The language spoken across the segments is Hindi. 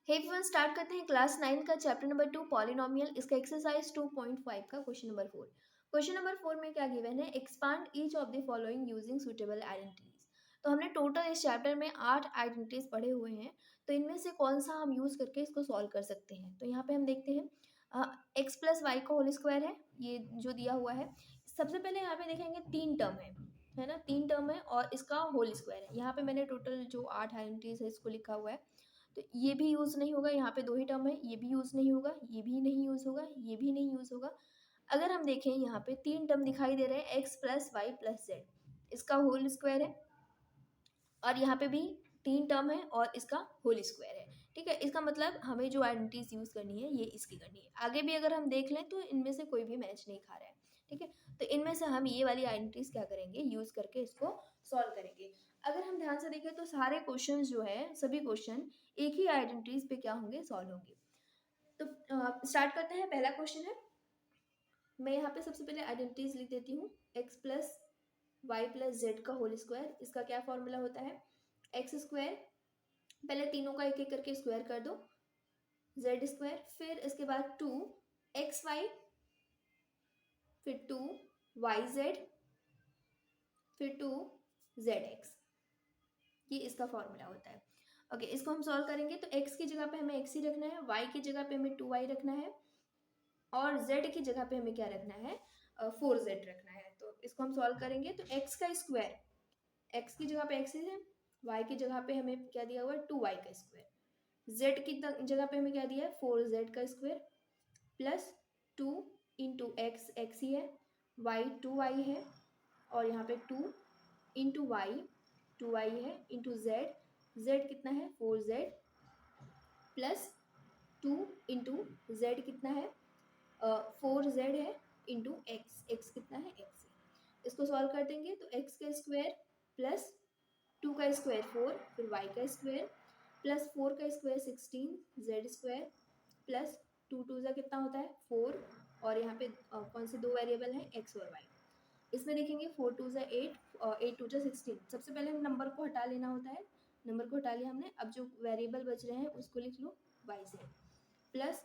हे एवरीवन, स्टार्ट करते हैं क्लास 9 का चैप्टर नंबर 2 पॉलिनोमियल। इसका एक्सरसाइज 2.5 का क्वेश्चन नंबर 4। क्वेश्चन नंबर 4 में क्या गिवन है, expand each of the following using suitable identities. तो हमने टोटल इस चैप्टर में 8 आइडेंटिटीज पढ़े हुए हैं, तो इनमें से कौन सा हम यूज करके इसको सॉल्व कर सकते हैं। तो यहाँ पे हम देखते हैं एक्स प्लस वाई का होल स्क्वायर है, ये जो दिया हुआ है। सबसे पहले यहाँ पे देखेंगे 3 टर्म है ना, 3 टर्म है और इसका होल स्क्वायर है। यहाँ पे मैंने टोटल जो 8 आइडेंटिटीज है इसको लिखा हुआ है। तो ये भी यूज़ नहीं होगा, यहाँ पे 2 ही टर्म है, ये भी यूज़ नहीं होगा, ये भी नहीं यूज़ होगा, ये भी नहीं यूज़ होगा। अगर हम देखें यहाँ पे 3 टर्म दिखाई दे रहे हैं, X plus Y plus Z, इसका होल स्क्वायर है। और यहाँ पे भी 3 टर्म है और इसका होल स्क्वायर है। ठीक है, इसका मतलब हमें जो आइडेंटिटीज यूज़ करनी है ये इसकी करनी है। आगे भी अगर हम देख लें तो इनमें से कोई भी मैच नहीं खा रहा है। ठीक है, तो इनमें से हम ये वाली आइडेंटिटीज क्या करेंगे, यूज़ करके इसको सॉल्व करेंगे। अगर हम ध्यान से देखें तो सारे क्वेश्चन जो है, सभी क्वेश्चन एक ही आइडेंटिटीज पे क्या होंगे, सॉल्व होंगे। तो स्टार्ट करते हैं। पहला क्वेश्चन है, मैं यहाँ पे सबसे पहले आइडेंटिटीज लिख देती हूँ। X plus Y plus Z का होल स्क्वायर, इसका क्या फॉर्मूला होता है, एक्स स्क्वायर, पहले तीनों का एक एक करके स्क्वायर कर दो, जेड स्क्वायर, फिर इसके बाद 2 एक्स वाई, फिर 2 वाई जेड, फिर 2 जेड एक्स, ये इसका फॉर्मूला होता है। ओके, इसको हम सॉल्व करेंगे तो x की जगह पे हमें x ही रखना है, y की जगह पे हमें 2y रखना है और z की जगह पे हमें क्या रखना है, 4z रखना है। तो इसको हम सॉल्व करेंगे तो x का स्क्वायर, x की जगह पे x ही है, y की जगह पे हमें क्या दिया हुआ है, 2y का स्क्वायर, z की जगह पे हमें क्या दिया है, 4z का square, plus 2 into X, X ही है, y 2y है और यहाँ पे 2 इंटू वाई, 2y है, इंटू जेड, जेड कितना है, 4z, प्लस 2 इंटू जेड कितना है, 4z है, इंटू एक्स, एक्स कितना है, एक्स है। इसको सॉल्व कर देंगे तो एक्स का स्क्वायर प्लस 2 का स्क्वायर 4, फिर वाई का स्क्वायर प्लस 4 का स्क्वायर 16, जेड स्क्वायर, प्लस 2 2 जा कितना होता है 4, और यहाँ पे कौन से दो वेरिएबल हैं, एक्स और वाई। इसमें देखेंगे 4 2 जा 8, 8 2 जा 16। सबसे पहले नंबर को हटा लेना होता है, नंबर को हटा लिया हमने। अब जो वेरिएबल बच रहे हैं उसको लिख लो वाई जेड, प्लस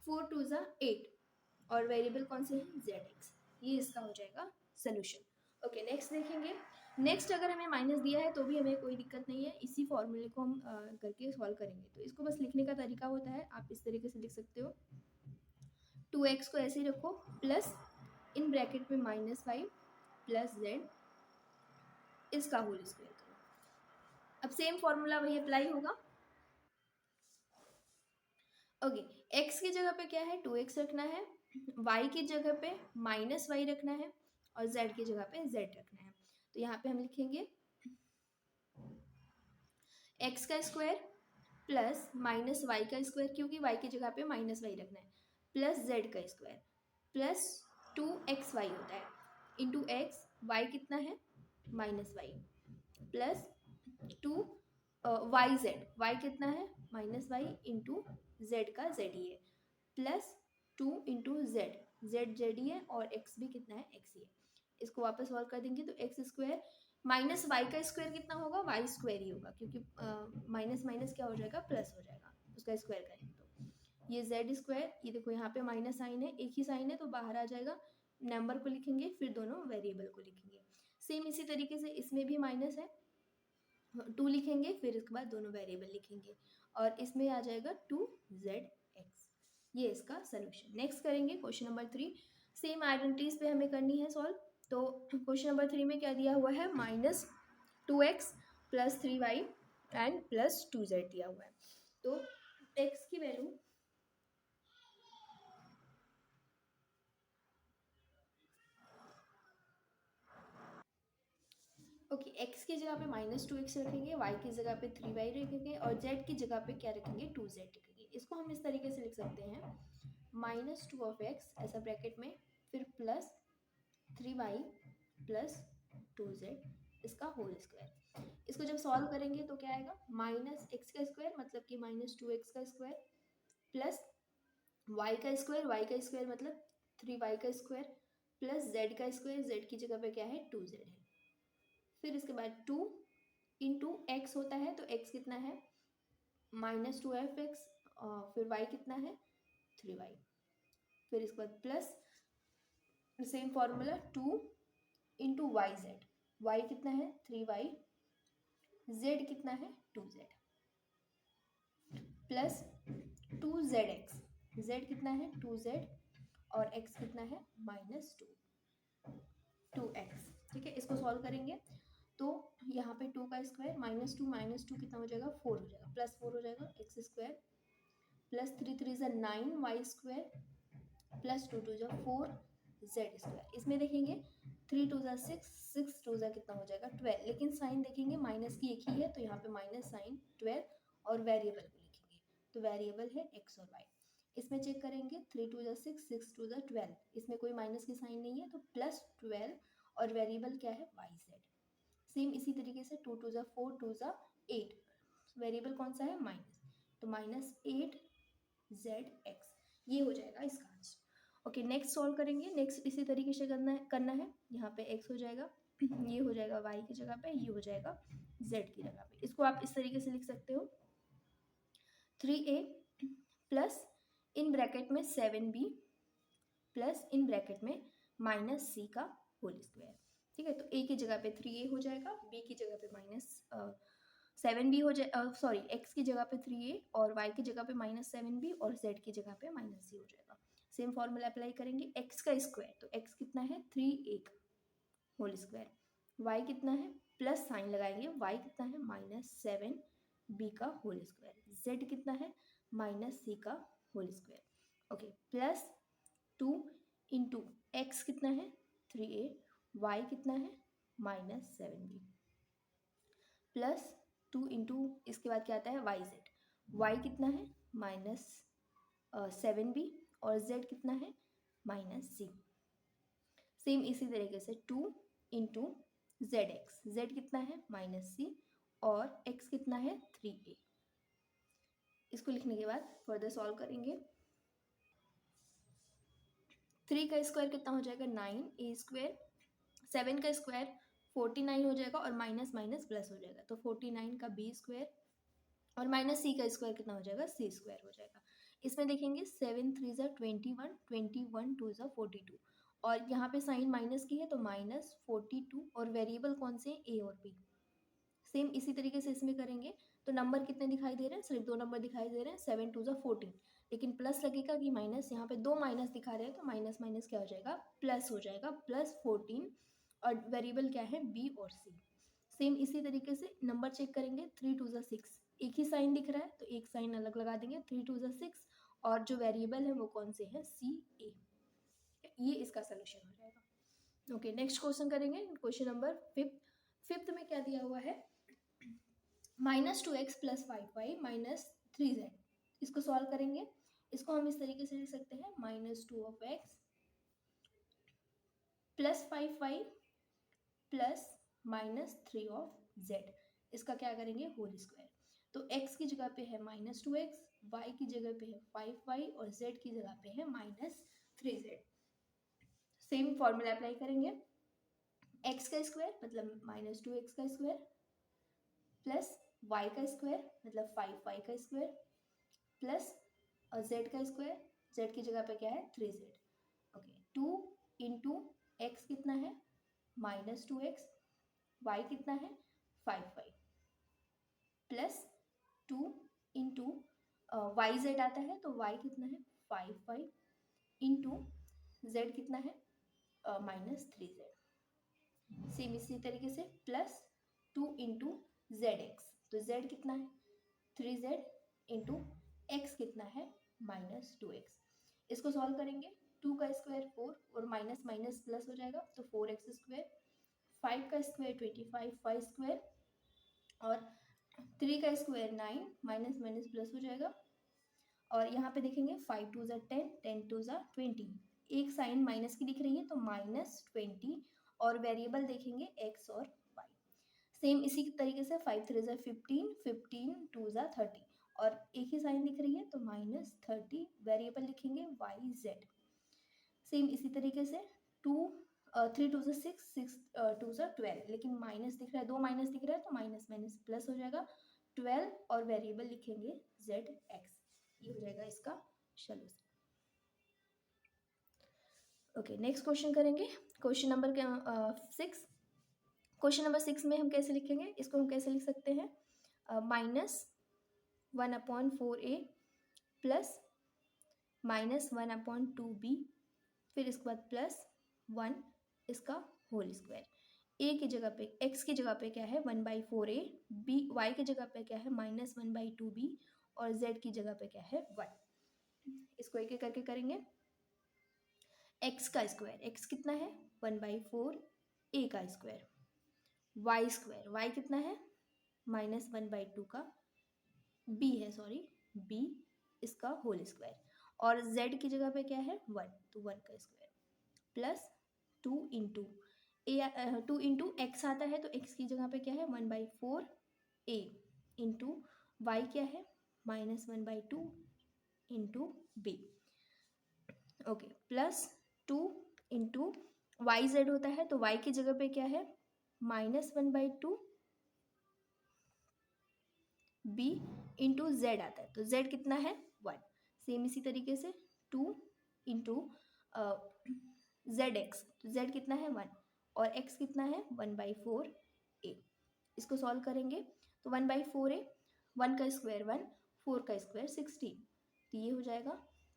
4 2 जा 8 और वेरिएबल कौन से हैं, जेड एक्स। ये इसका हो जाएगा सोल्यूशन। ओके, नेक्स्ट देखेंगे। नेक्स्ट अगर हमें माइनस दिया है तो भी हमें कोई दिक्कत नहीं है, इसी फॉर्मूले को हम करके सॉल्व करेंगे। तो इसको बस लिखने का तरीका होता है, आप इस तरीके से लिख सकते हो, 2x को ऐसे ही रखो, प्लस इन ब्रैकेट में -5 प्लस जेड, इसका होल स्क्वायर करो। अब सेम फॉर्मूला वही अप्लाई होगा। ओके, x की जगह पे क्या है, 2x रखना है, y की जगह पे -y रखना है और z की जगह पे z रखना है। तो यहाँ पे हम लिखेंगे x का स्क्वायर प्लस -y का स्क्वायर, क्योंकि y की जगह पे -y रखना है, प्लस z का स्क्वायर, प्लस 2xy होता है, इंटू एक्स, y कितना है -y, plus 2 Y Z, Y कितना है -y, इंटू जेड का जेड ही है, plus 2 into Z, Z Z ही है और एक्स भी कितना है, एक्स ही है। इसको वापस सॉल्व कर देंगे तो एक्स स्क्वायर माइनस वाई का स्क्वायर कितना होगा, वाई स्क्वायर ही होगा, क्योंकि माइनस माइनस क्या हो जाएगा, प्लस हो जाएगा, उसका स्क्वायर करेंगे तो ये जेड स्क्वायर, ये देखो यहाँ पे माइनस साइन है, एक ही साइन है तो बाहर आ जाएगा, नंबर को लिखेंगे फिर दोनों वेरिएबल को लिखेंगे। सेम इसी तरीके से इसमें भी माइनस है, 2 लिखेंगे, फिर इसके बाद दोनों वेरिएबल लिखेंगे और इसमें आ जाएगा 2zx। ये इसका सोल्यूशन। नेक्स्ट करेंगे क्वेश्चन नंबर 3। सेम आइडेंटिटीज पे हमें करनी है सॉल्व। तो क्वेश्चन नंबर 3 में क्या दिया हुआ है, -2x plus 3y and plus 2z दिया हुआ है। तो x की वैल्यू ओके, x की जगह पे -2x रखेंगे, y की जगह पे 3y रखेंगे और z की जगह पे क्या रखेंगे, 2z रखेंगे। इसको हम इस तरीके से लिख सकते हैं, -2 ऑफ x ऐसा ब्रैकेट में, फिर प्लस 3y प्लस 2z, इसका होल स्क्वायर। इसको जब सॉल्व करेंगे तो क्या आएगा, -x का स्क्वायर मतलब कि -2x का स्क्वायर, प्लस y का स्क्वायर मतलब 3y का स्क्वायर, प्लस z का स्क्वायर, z की जगह पे क्या है, 2z है। फिर इसके बाद 2 इंटू एक्स होता है तो x कितना है माइनस 2f(x), फिर y कितना है 3y, फिर इसके बाद plus same formula 2 into Y Z, Y कितना है 3y, z कितना है 2z, प्लस 2zx, z कितना है 2z और x कितना है -2x। ठीक है, इसको सॉल्व करेंगे तो यहाँ पे 2 का स्क्वायर -2 कितना हो जाएगा 4 हो जाएगा, +4 हो जाएगा X square, plus 3 × 3 = 9 Y square, plus 2 × 2 = 4 Z square. इसमें देखेंगे 3 × 2 = 6, 6 × 2 = कितना हो जाएगा 12, लेकिन साइन देखेंगे माइनस की एक ही है तो यहाँ पे माइनस साइन 12 और वेरिएबल को लिखेंगे, तो वेरिएबल है एक्स और वाई। इसमें चेक करेंगे 3 × 2 = 6, 6 × 2 = 12, इसमें कोई माइनस की साइन नहीं है तो +12 और वेरिएबल क्या है वाई जेड। सेम इसी तरीके से 2 × 2 = 4, 2 × 8, वेरिएबल कौन सा है माइनस, तो -8zx, ये हो जाएगा इसका आंसर। ओके, नेक्स्ट सॉल्व करेंगे। नेक्स्ट इसी तरीके से करना है। यहाँ पे x हो जाएगा, ये हो जाएगा y की जगह पे, ये हो जाएगा z की जगह पे। इसको आप इस तरीके से लिख सकते हो 3a प्लस इन ब्रैकेट में 7b प्लस इन ब्रैकेट में -c का होल स्क्वायर। ठीक है, तो a की जगह पे 3a हो जाएगा, b की जगह पे -7b हो जाए, सॉरी x की जगह पे 3a और y की जगह पे -7b और z की जगह पे -c हो जाएगा। सेम फॉर्मूला अप्लाई करेंगे, x का स्क्वायर तो x कितना है 3a का होल स्क्वायर, y कितना है प्लस साइन लगाएंगे, y कितना है -7b का होल स्क्वायर, z कितना है -c का whole square. Okay, plus 2 into X कितना है 3a, y कितना है -7b, प्लस 2 इंटू इसके बाद क्या आता है वाई जेड, वाई कितना है -7b और z कितना है -c। सेम इसी तरीके से 2 इंटू जेड एक्स, जेड कितना है -c और x कितना है 3a। इसको लिखने के बाद फर्दर सॉल्व करेंगे, 3 का स्क्वायर कितना हो जाएगा 9a स्क्वायर, 7 का स्क्वायर 49 हो जाएगा और माइनस माइनस प्लस हो जाएगा, तो 49 का b स्क्वायर और -c का स्क्वायर कितना हो जाएगा c स्क्वायर हो जाएगा। इसमें देखेंगे 7 3 ज़ा 21, 21 2 ज़ा 42 और यहाँ पे साइन माइनस की है तो -42 और वेरिएबल कौन से a और b। सेम इसी तरीके से इसमें करेंगे तो नंबर कितने दिखाई दे रहे हैं, सिर्फ 2 नंबर दिखाई दे रहे हैं, 7 2 ज़ा 14, लेकिन प्लस लगेगा कि माइनस, यहाँ पे 2 माइनस दिखा रहे हैं तो माइनस माइनस क्या हो जाएगा प्लस हो जाएगा, +14 और वेरिएबल क्या है b और c। सेम इसी तरीके से नंबर चेक करेंगे 3 2 ज़ा 6, एक ही साइन दिख रहा है तो एक साइन अलग लगा देंगे, 3 2 ज़ा 6 और जो वेरिएबल है वो कौन से है c a, ये इसका सोल्यूशन हो जाएगा। ओके, नेक्स्ट क्वेश्चन करेंगे, क्वेश्चन नंबर फिफ्थ में क्या दिया हुआ है -2x + 5y - 3z। इसको सॉल्व करेंगे, इसको हम इस तरीके से लिख सकते हैं -2x + 5y प्लस -3z, इसका क्या करेंगे होल स्क्वायर। तो x की जगह पे है -2x, y की जगह पे है 5y और z की जगह पे है -3z। सेम फॉर्मूला अप्लाई करेंगे, x का स्क्वायर मतलब -2x का स्क्वायर प्लस y का स्क्वायर मतलब 5y का स्क्वायर प्लस z का स्क्वायर, z की जगह पे क्या है 3z। ओके, 2 इंटू एक्स कितना है -2x, y कितना है 5y plus 2 into Y Z आता है तो y कितना है 5y इंटू z कितना है -3z। सेम इसी तरीके से प्लस 2 इंटू जेड एक्स, तो z कितना है 3z इंटू एक्स कितना है -2x। इसको सॉल्व करेंगे, 2 का स्क्वायर 4 और माइनस माइनस प्लस हो जाएगा तो 4x स्क्वायर, 5 का स्क्वायर 25 5 स्क्वायर और 3 का स्क्वायर 9 माइनस माइनस प्लस हो जाएगा। और यहाँ पे देखेंगे 5 2 ज़ा 10, 10 2 ज़ा 20, एक साइन माइनस की दिख रही है तो -20 और वेरिएबल देखेंगे x और y। सेम इसी तरीके से 5 3 ज़ा 15, 15 2 ज़ा 30 और एक ही साइन दिख रही है तो -30, वेरिएबल लिखेंगे y z। सेम इसी तरीके से 3 2 ज़ा 6, 6 2 ज़ा 12, लेकिन माइनस दिख रहा है, 2 माइनस दिख रहा है तो माइनस माइनस प्लस हो जाएगा, 12 और वेरिएबल लिखेंगे जेड एक्स। ये हो जाएगा इसका सोल्यूशन। ओके, नेक्स्ट क्वेश्चन करेंगे। Question number 6। क्वेश्चन नंबर 6 में हम कैसे लिखेंगे, इसको हम कैसे लिख सकते हैं, -1/4a प्लस -1/2b, फिर इसके बाद +1 इसका होल स्क्वायर। ए की जगह पे, एक्स की जगह पे क्या है 1/4a, बी वाई की जगह पे क्या है -1/2b, और जेड की जगह पे क्या है 1। इसको एक एक करके करेंगे। एक्स का स्क्वायर, एक्स कितना है 1/4 ए का स्क्वायर, वाई स्क्वायर, वाई कितना है -1/2 का, बी है सॉरी बी इसका होल स्क्वायर, और जेड की जगह पे क्या है 1, तो 1 का स्क्वायर, प्लस 2 इंटू ए, 2 इंटू एक्स आता है तो एक्स की जगह पे क्या है 1/4 ए इंटू वाई क्या है -1/2 into B. Okay, plus 2 into Y Z होता है तो वाई की जगह पे क्या है -1/2 बी इंटू जेड आता है तो जेड कितना है 1। सेम इसी तरीके से 2 इंटू जेड एक्स, तो जेड कितना है 1 और एक्स कितना है 1/4 ए। इसको सॉल्व करेंगे तो 1/4 ए, 1 का स्क्वायर 1, 4 का स्क्वायर 16, तो ये हो जाएगा।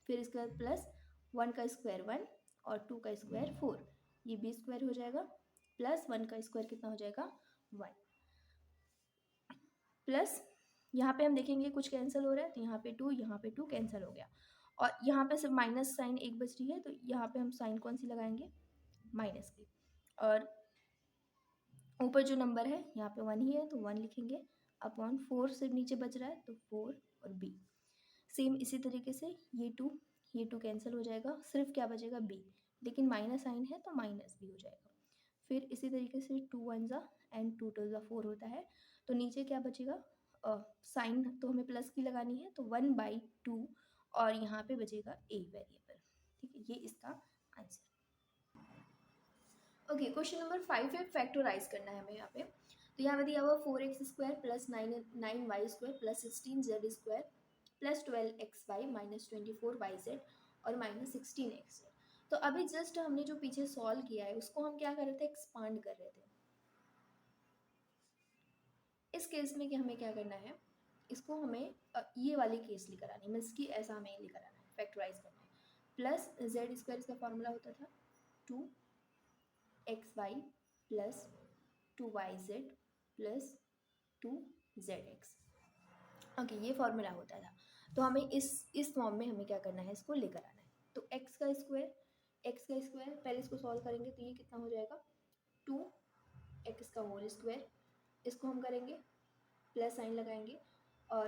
फिर इसके बाद प्लस 1 का स्क्वायर 1 और 2 का स्क्वायर 4, ये भी स्क्वायर हो जाएगा, प्लस 1 का स्क्वायर कितना हो जाएगा 1, प्लस यहाँ पे हम देखेंगे कुछ कैंसिल हो रहा है तो यहाँ पे 2 कैंसिल हो गया, और यहाँ पे सिर्फ माइनस साइन एक बच रही है तो यहाँ पे हम साइन कौन सी लगाएंगे माइनस की, और ऊपर जो नंबर है यहाँ पे 1 ही है तो 1 लिखेंगे, अपॉन 4 सिर्फ नीचे बच रहा है तो 4 और b। सेम इसी तरीके से ये 2 कैंसिल हो जाएगा, सिर्फ क्या बचेगा b, लेकिन माइनस साइन है तो माइनस भी हो जाएगा। फिर इसी तरीके से 2 1 ज़ा एंड 2 2 ज़ा 4 होता है, तो नीचे क्या बचेगा, साइन तो हमें प्लस की लगानी है तो 1/2 और यहाँ पे बचेगा a वेरिएबल। ठीक है, ये इसका आंसर। ओके, क्वेश्चन नंबर 5 है, फैक्टराइज करना है हमें यहाँ पे। तो यहाँ पे दिया हुआ 4x² plus 9y² plus 16z² plus 12xy minus 24yz और माइनस 16x। तो अभी जस्ट हमने जो पीछे सॉल्व किया है उसको हम क्या कर रहे थे, एक्सपांड कर रहे थे। इस केस में कि हमें क्या करना है, इसको हमें ये वाली केस लेकर आनी है, मीन्स कि ऐसा हमें लेकर आना है, फैक्टराइज करना है। प्लस z² इसका फॉर्मूला होता था 2xy plus 2yz plus 2zx। Okay, ये फॉर्मूला होता था, तो हमें इस फॉर्म में हमें क्या करना है, इसको लेकर आना है। तो x का स्क्वायर पहले इसको सॉल्व करेंगे तो ये कितना हो जाएगा 2x का होल स्क्वायर, इसको हम करेंगे प्लस साइन लगाएंगे, और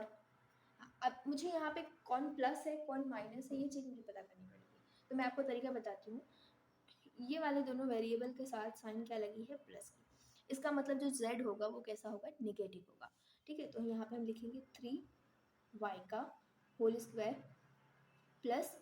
अब मुझे यहाँ पे कौन प्लस है कौन माइनस है ये चीज़ मुझे पता करनी पड़ेगी, तो मैं आपको तरीका बताती हूँ। ये वाले दोनों वेरिएबल के साथ साइन क्या लगी है प्लस की, इसका मतलब जो z होगा वो कैसा होगा नेगेटिव होगा। ठीक है, तो यहाँ पे हम लिखेंगे 3y का होल स्क्वायर प्लस,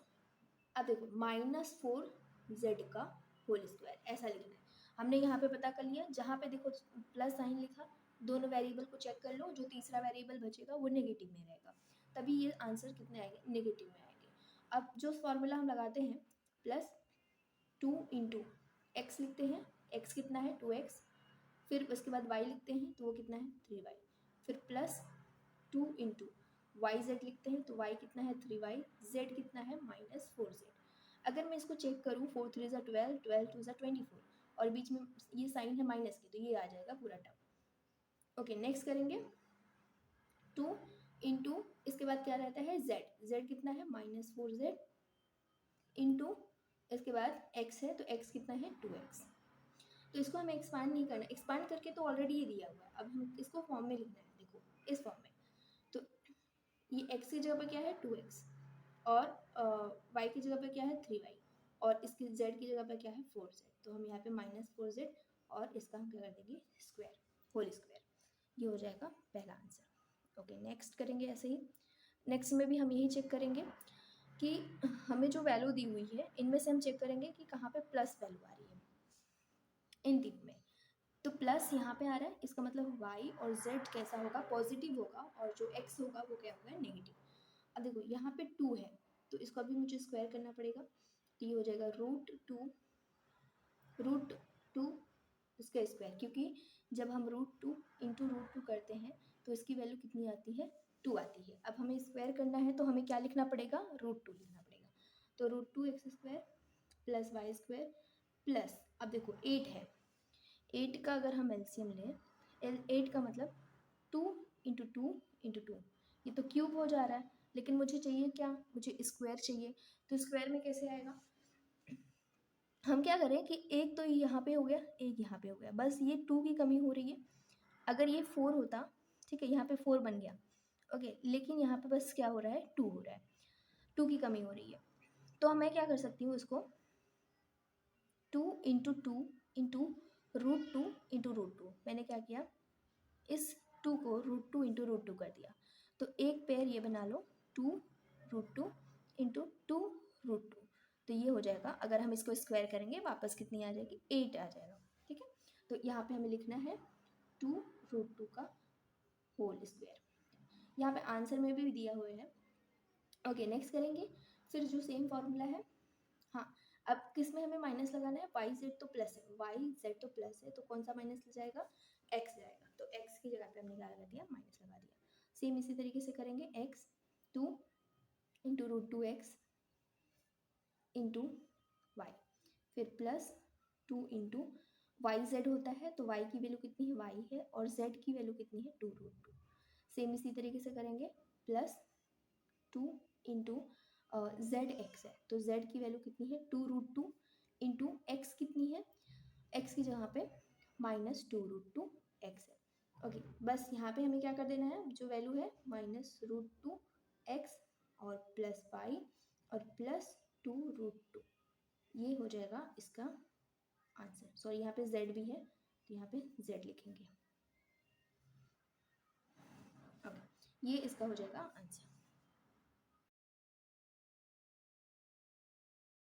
अब देखो -4z का होल स्क्वायर, ऐसा लिखना है। हमने यहाँ पे पता कर लिया, जहाँ पे देखो प्लस साइन लिखा, दोनों वेरिएबल को चेक कर लो, जो तीसरा वेरिएबल बचेगा वो नेगेटिव में रहेगा, तभी ये आंसर कितने आएंगे नेगेटिव में आएंगे। अब जो फॉर्मूला हम लगाते हैं प्लस 2 इंटू एक्स लिखते हैं, एक्स कितना है 2x, फिर उसके बाद y लिखते हैं तो वो कितना है 3y, फिर प्लस 2 इंटू वाई जेड लिखते हैं तो y कितना है 3y, z कितना है -4z। अगर मैं इसको चेक करूँ 4 3 ज़ा 12, 12 2 ज़ा 24, और बीच में ये साइन है माइनस की तो ये आ जाएगा पूरा टर्म। ओके, नेक्स्ट करेंगे 2 इंटू इसके बाद क्या रहता है z कितना है -4z इंटू इसके बाद x है तो x कितना है 2x। तो इसको हमें एक्सपांड नहीं करना, एक्सपांड करके तो ऑलरेडी ये दिया हुआ है, अब हम इसको फॉर्म में लिखना है, देखो इस फॉर्म में। तो ये x की जगह पे क्या है 2x, और y की जगह पे क्या है 3y, और इसकी z की जगह पे क्या है 4z, तो हम यहाँ पे -4z और इसका हम क्या कर देंगे स्क्वायर, होल स्क्वायर। ये हो जाएगा पहला आंसर। ओके, नेक्स्ट करेंगे ऐसे ही। नेक्स्ट में भी हम यही चेक करेंगे कि हमें जो वैल्यू दी हुई है इनमें से हम चेक करेंगे कि कहाँ पे प्लस वैल्यू आ रही है इन तीनों में। तो प्लस यहाँ पे आ रहा है, इसका मतलब y और z कैसा होगा, पॉजिटिव होगा, और जो x होगा वो क्या होगा, नेगेटिव। अब देखो यहाँ पे 2 है, तो इसको अभी मुझे स्क्वायर करना पड़ेगा, तो ये हो जाएगा रूट टू इसका स्क्वायर, क्योंकि जब हम रूट टू करते हैं तो इसकी वैल्यू कितनी आती है, 2 आती है। अब हमें स्क्वायर करना है तो हमें क्या लिखना पड़ेगा, रूट टू लिखना पड़ेगा। तो root two x² plus Y square plus, अब देखो 8 है, 8 का अगर हम एलसीएम लें, 8 का मतलब 2 × 2 × 2, ये तो क्यूब हो जा रहा है, लेकिन मुझे चाहिए क्या, मुझे स्क्वायर चाहिए। तो स्क्वायर में कैसे आएगा, हम क्या करें कि एक तो यहाँ पे हो गया, एक यहाँ पे हो गया, बस ये 2 की कमी हो रही है। अगर ये 4 होता, ठीक है, यहाँ पे 4 बन गया, ओके, लेकिन यहाँ पे बस क्या हो रहा है, 2 हो रहा है, 2 की कमी हो रही है। तो मैं क्या कर सकती हूँ, इसको 2 × 2 × रूट टू मैंने क्या किया, इस 2 को रूट टू कर दिया। तो एक पेयर ये बना लो, 2 √2 × 2 √2, तो ये हो जाएगा, अगर हम इसको स्क्वायर करेंगे वापस कितनी आ जाएगी, 8 आ जाएगा, ठीक है। तो यहाँ पे हमें लिखना है 2 √2 का होल स्क्वायर, यहाँ पे आंसर में भी दिया हुआ है। ओके, नेक्स्ट करेंगे, फिर जो सेम फॉर्मूला है, हाँ, अब किस में हमें माइनस लगाना है, वाई जेड तो प्लस है, वाई जेड तो प्लस है, तो कौन सा माइनस जाएगा, एक्स जाएगा, तो एक्स की जगह पे हमने क्या लगा दिया, माइनस लगा दिया। सेम इसी तरीके से करेंगे, एक्स 2 × √2x इंटू वाई, फिर प्लस 2 × वाई जेड होता है, तो वाई की वैल्यू कितनी है, वाई है, और जेड की वैल्यू कितनी है, 2 √2। सेम इसी तरीके से करेंगे, प्लस 2 × जेड एक्स है, तो जेड की वैल्यू कितनी है, 2 √2 इंटू एक्स कितनी है, एक्स की जगह पे -2 √2x है। ओके, बस यहाँ पे हमें क्या कर देना है, जो वैल्यू है -√2x और प्लस वाई और प्लस 2 √2, ये हो जाएगा इसका आंसर। सॉरी, यहाँ पे z भी है, तो यहाँ पे z लिखेंगे। ओके, ये इसका हो जाएगा आंसर।